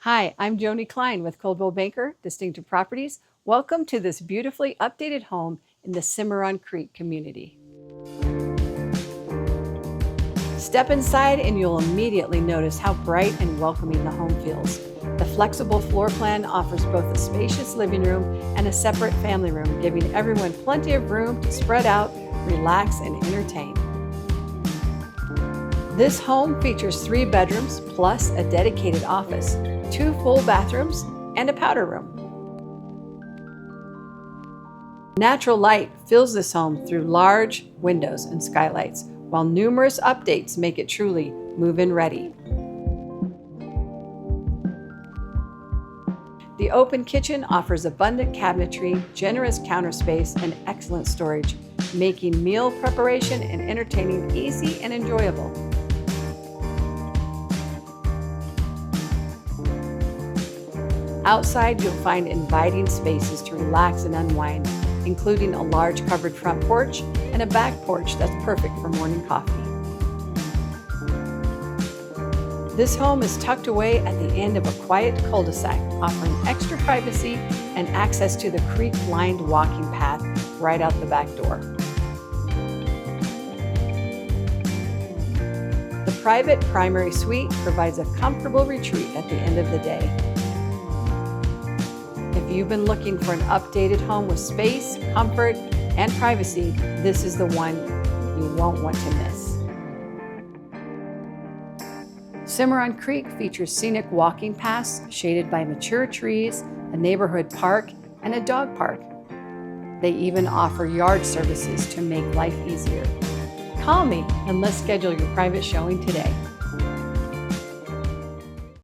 Hi, I'm Joni Klein with Coldwell Banker, Distinctive Properties. Welcome to this beautifully updated home in the Cimarron Creek community. Step inside and you'll immediately notice how bright and welcoming the home feels. The flexible floor plan offers both a spacious living room and a separate family room, giving everyone plenty of room to spread out, relax, and entertain. This home features 3 bedrooms plus a dedicated office, 2 full bathrooms, and a powder room. Natural light fills this home through large windows and skylights, while numerous updates make it truly move-in ready. The open kitchen offers abundant cabinetry, generous counter space, and excellent storage, making meal preparation and entertaining easy and enjoyable. Outside, you'll find inviting spaces to relax and unwind, including a large covered front porch and a back porch that's perfect for morning coffee. This home is tucked away at the end of a quiet cul-de-sac, offering extra privacy and access to the creek-lined walking path right out the back door. The private primary suite provides a comfortable retreat at the end of the day. If you've been looking for an updated home with space, comfort, and privacy, this is the one you won't want to miss. Cimarron Creek features scenic walking paths shaded by mature trees, a neighborhood park, and a dog park. They even offer yard services to make life easier. Call me and let's schedule your private showing today.